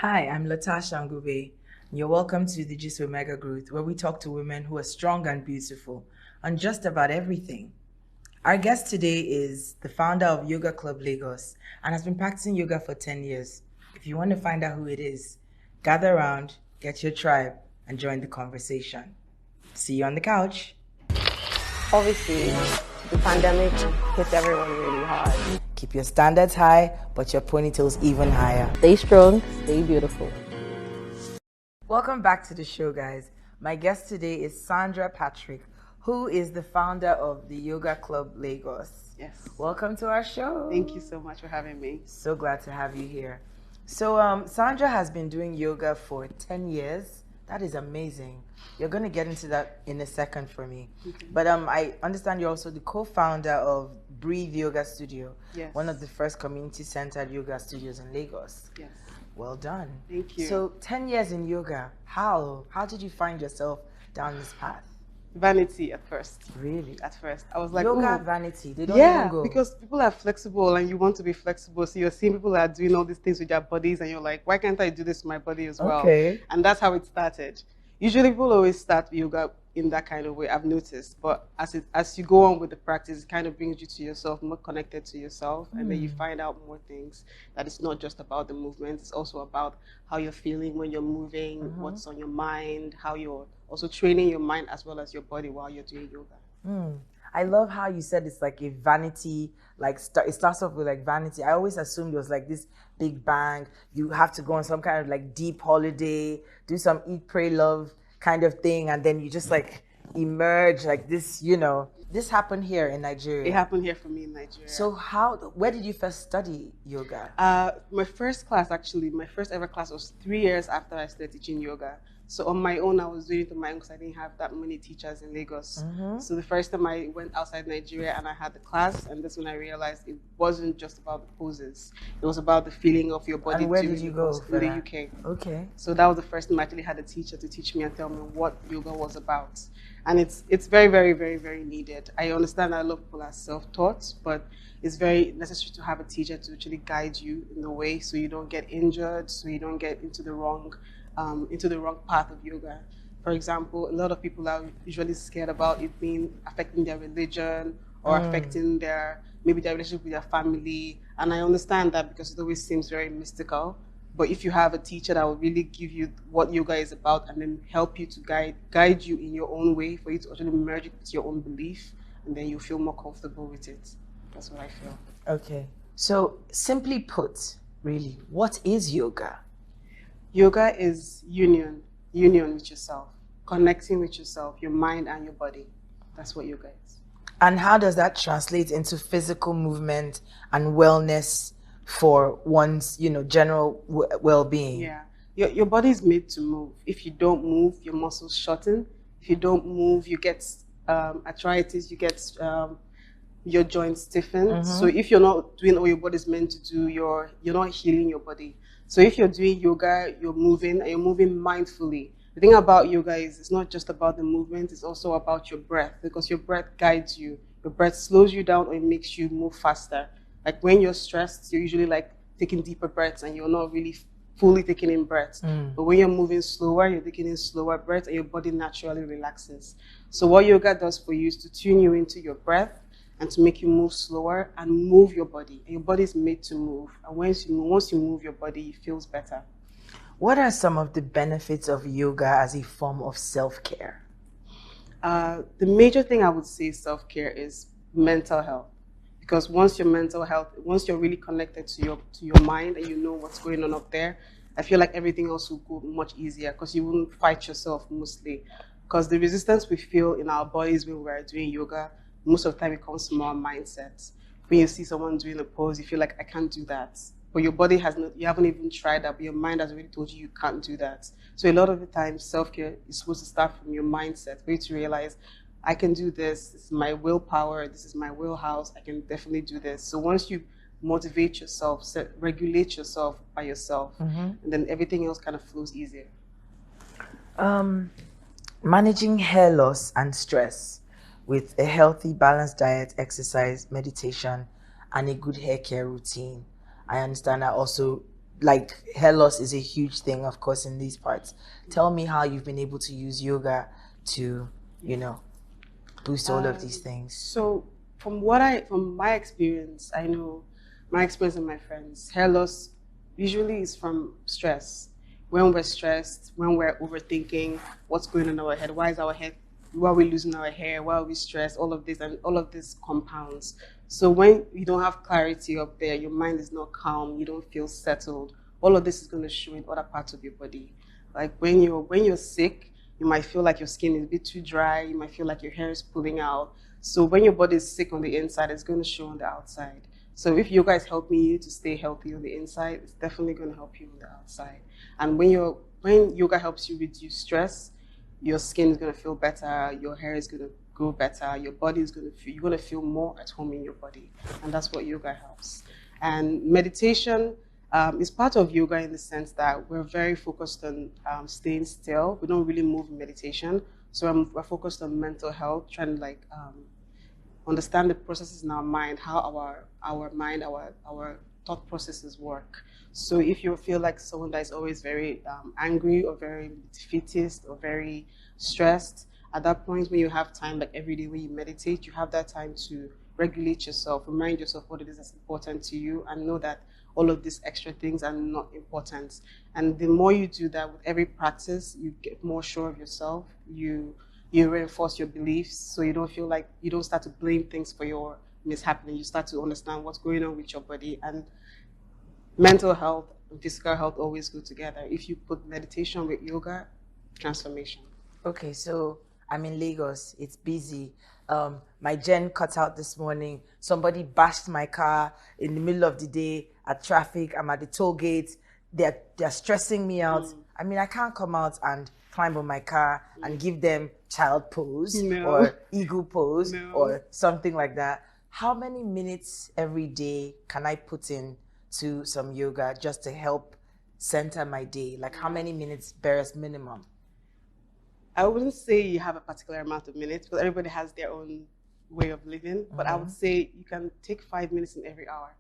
Hi, I'm Latasha Ngube. You're welcome to the Gistwithmegagrowth, where we talk to women who are strong and beautiful on just about everything. Our guest today is the founder of Yoga Club Lagos and has been practicing yoga for 10 years. If you want to find out who it is, gather around, get your tribe, and join the conversation. See you on the couch. Obviously, the pandemic hit everyone really hard. Keep your standards high, but your ponytails even higher. Stay strong, stay beautiful. Welcome back to the show, guys. My guest today is Sandra Patrick, who is the founder of the Yoga Club Lagos. Yes. Welcome to our show. Thank you so much for having me. So glad to have you here. So Sandra has been doing yoga for 10 years. That is amazing. You're going to get into that in a second for me. Okay. But I understand you're also the co-founder of Breathe Yoga Studio, Yes. one of the first community-centered yoga studios in Lagos. Yes. Well done. Thank you. So 10 years in yoga, how did you find yourself down this path? Vanity at first. Really? At first. I was like, Yoga ooh. vanity, they don't even go. Because people are flexible and you want to be flexible. So you're seeing people that are doing all these things with their bodies and you're like, why can't I do this to my body as well? Okay. And that's how it started. Usually people always start yoga in that kind of way, I've noticed. But as you go on with the practice, it kind of brings you to yourself, more connected to yourself. And then you find out more things, that it's not just about the movement. It's also about how you're feeling when you're moving, what's on your mind, how you're also training your mind as well as your body while you're doing yoga. I love how you said it's like a vanity, it starts off with like vanity. I always assumed it was like this big bang. You have to go on some kind of like deep holiday, do some eat, pray, love kind of thing, and then you just like emerge like this, This happened here in Nigeria. It happened here for me in Nigeria. So where did you first study yoga? My first class, actually, my first ever class was 3 years after I started teaching yoga. So on my own, I was doing it on my own because I didn't have that many teachers in Lagos. So the first time I went outside Nigeria and I had the class, and that's when I realized it wasn't just about the poses. It was about the feeling of your body. And where did you go? In the UK. Okay. So that was the first time I actually had a teacher to teach me and tell me what yoga was about. And it's very, very, very, very needed. I understand that a lot of people are self-taught, but it's very necessary to have a teacher to actually guide you in the way so you don't get injured, so you don't get into the wrong path of yoga. For example, a lot of people are usually scared about it affecting their religion or affecting their relationship with their family. And I understand that because it always seems very mystical. But if you have a teacher that will really give you what yoga is about and then help you to guide you in your own way for you to actually merge it with your own belief, and then you feel more comfortable with it. That's what I feel. Okay. So simply put, really, what is yoga? Yoga is union with yourself, connecting with yourself, your mind and your body. That's what yoga is. And how does that translate into physical movement and wellness for one's, general well-being? Yeah, your body is made to move. If you don't move, your muscles shorten. If you don't move, you get arthritis. You get your joints stiffen. So if you're not doing what your body's meant to do, you're not healing your body. So if you're doing yoga, you're moving, and you're moving mindfully. The thing about yoga is it's not just about the movement, it's also about your breath, because your breath guides you. Your breath slows you down or it makes you move faster. Like when you're stressed, you're usually like taking deeper breaths and you're not really fully taking in breaths. But when you're moving slower, you're taking in slower breaths and your body naturally relaxes. So what yoga does for you is to tune you into your breath and to make you move slower and move your body. And your body is made to move. And once you move your body, it feels better. What are some of the benefits of yoga as a form of self-care? The major thing I would say self-care is mental health. Because once you're really connected to your mind and you know what's going on up there, I feel like everything else will go much easier because you won't fight yourself mostly. Because the resistance we feel in our bodies when we're doing yoga, most of the time it comes from our mindset. When you see someone doing a pose, you feel like, I can't do that. But your body you haven't even tried that, but your mind has already told you can't do that. So a lot of the time, self-care is supposed to start from your mindset, for you to realize, I can do this. This is my willpower. This is my wheelhouse. I can definitely do this. So once you motivate yourself, regulate yourself by yourself, and then everything else kind of flows easier. Managing hair loss and stress with a healthy, balanced diet, exercise, meditation, and a good hair care routine. I understand that also like hair loss is a huge thing, of course, in these parts. Tell me how you've been able to use yoga to, boost all of these things. So from my experience, I know my experience and my friends, hair loss usually is from stress. When we're stressed, when we're overthinking what's going on in our head, why are we losing our hair, why are we stressed, all of this compounds. So when you don't have clarity up there, your mind is not calm, you don't feel settled, all of this is going to show in other parts of your body. Like when you're sick, you might feel like your skin is a bit too dry, you might feel like your hair is pulling out. So when your body is sick on the inside, it's going to show on the outside. So if yoga is helping you to stay healthy on the inside, it's definitely going to help you on the outside. And when yoga helps you reduce stress, your skin is going to feel better, your hair is going to grow better, your body is going to feel, you're going to feel more at home in your body. And that's what yoga helps. And meditation is part of yoga in the sense that we're very focused on staying still. We don't really move in meditation. So we're focused on mental health, trying to understand the processes in our mind, how our mind, our thought processes work. So if you feel like someone that is always very angry or very defeatist or very stressed, at that point when you have time, like every day when you meditate, you have that time to regulate yourself, remind yourself what it is that's important to you, and know that all of these extra things are not important. And the more you do that with every practice, you get more sure of yourself. You reinforce your beliefs, so you don't feel like you don't start to blame things for your mishappening. You start to understand what's going on with your body. And mental health and physical health always go together. If you put meditation with yoga, transformation. Okay, so I'm in Lagos. It's busy. My gen cut out this morning. Somebody bashed my car in the middle of the day at traffic. I'm at the toll gate. They're stressing me out. I mean, I can't come out and climb on my car and give them child pose or eagle pose or something like that. How many minutes every day can I put in to some yoga just to help center my day? Like how many minutes barest minimum? I wouldn't say you have a particular amount of minutes, because everybody has their own way of living. But I would say you can take 5 minutes in every hour.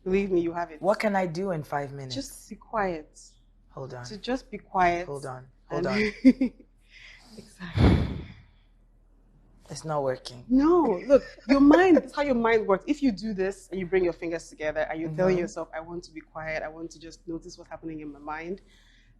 Believe me, you have it. What can I do in 5 minutes? Just be quiet. Hold on. To just be quiet. Hold on. Exactly. It's not working. No, look, your mind, that's how your mind works. If you do this and you bring your fingers together and you're telling yourself, I want to be quiet, I want to just notice what's happening in my mind,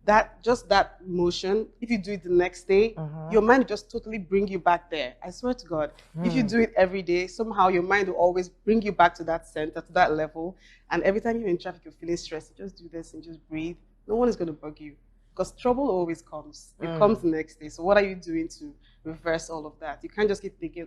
that motion, if you do it the next day, your mind will just totally bring you back there. I swear to God. If you do it every day, somehow your mind will always bring you back to that center, to that level. And every time you're in traffic, you're feeling stressed, you just do this and just breathe. No one is going to bug you, because trouble always comes. It comes the next day. So what are you doing to reverse all of that? You can't just keep thinking,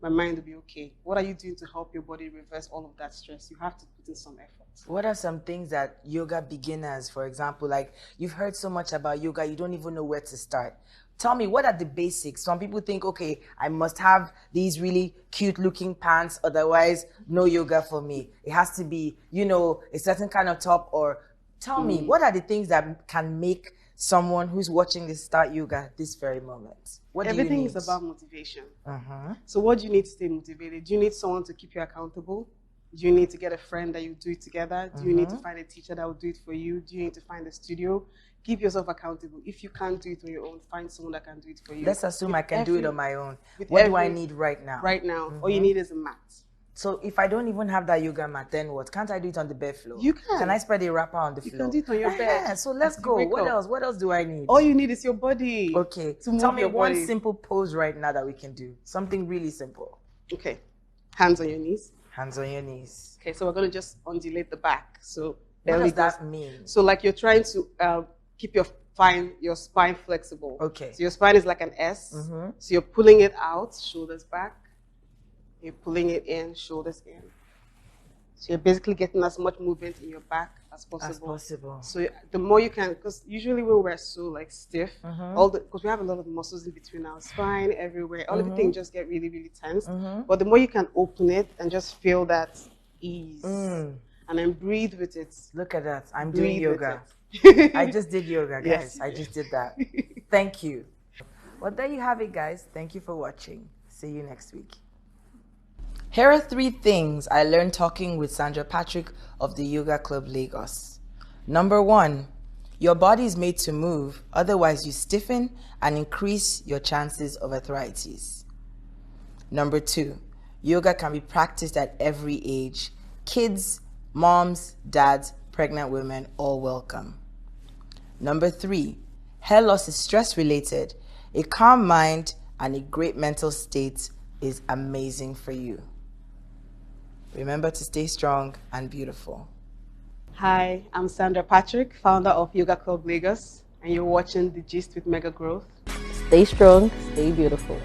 my mind will be okay. What are you doing to help your body reverse all of that stress? You have to put in some effort. What are some things that yoga beginners, for example, like you've heard so much about yoga, you don't even know where to start. Tell me, what are the basics? Some people think, okay, I must have these really cute looking pants, otherwise no yoga for me. It has to be, a certain kind of top. Or tell me, what are the things that can make someone who's watching this start yoga this very moment? Everything is about motivation. So what do you need to stay motivated? Do you need someone to keep you accountable? Do you need to get a friend that you do it together? Do you need to find a teacher that will do it for you? Do you need to find a studio? Keep yourself accountable. If you can't do it on your own, find someone that can do it for you. Let's assume I can do it on my own. What do I need right now? Right now, all you need is a mat. So if I don't even have that yoga mat, then what? Can't I do it on the bed floor? You can. Can I spread a wrapper on the floor? You can do it on your bed. So let's go. What else? What else do I need? All you need is your body. Okay. Tell me one simple pose right now that we can do. Something really simple. Okay. Hands on your knees. Hands on your knees. Okay, so we're going to just undulate the back. So what does that mean? So like you're trying to keep your spine flexible. Okay. So your spine is like an S. So you're pulling it out, shoulders back. You're pulling it in, shoulders in. So you're basically getting as much movement in your back as possible. So the more you can, because usually when we're so stiff, because we have a lot of muscles in between our spine, everywhere, all everything just get really, really tense. But the more you can open it and just feel that ease, and then breathe with it. Look at that! I'm doing yoga. I just did yoga, guys. Yes. I just did that. Thank you. Well, there you have it, guys. Thank you for watching. See you next week. Here are 3 things I learned talking with Sandra Patrick of the Yoga Club Lagos. Number 1, your body is made to move, otherwise you stiffen and increase your chances of arthritis. Number 2, yoga can be practiced at every age. Kids, moms, dads, pregnant women, all welcome. Number 3, hair loss is stress related. A calm mind and a great mental state is amazing for you. Remember to stay strong and beautiful. Hi, I'm Sandra Patrick, founder of Yoga Club Lagos, and you're watching The Gist with Mega Growth. Stay strong, stay beautiful.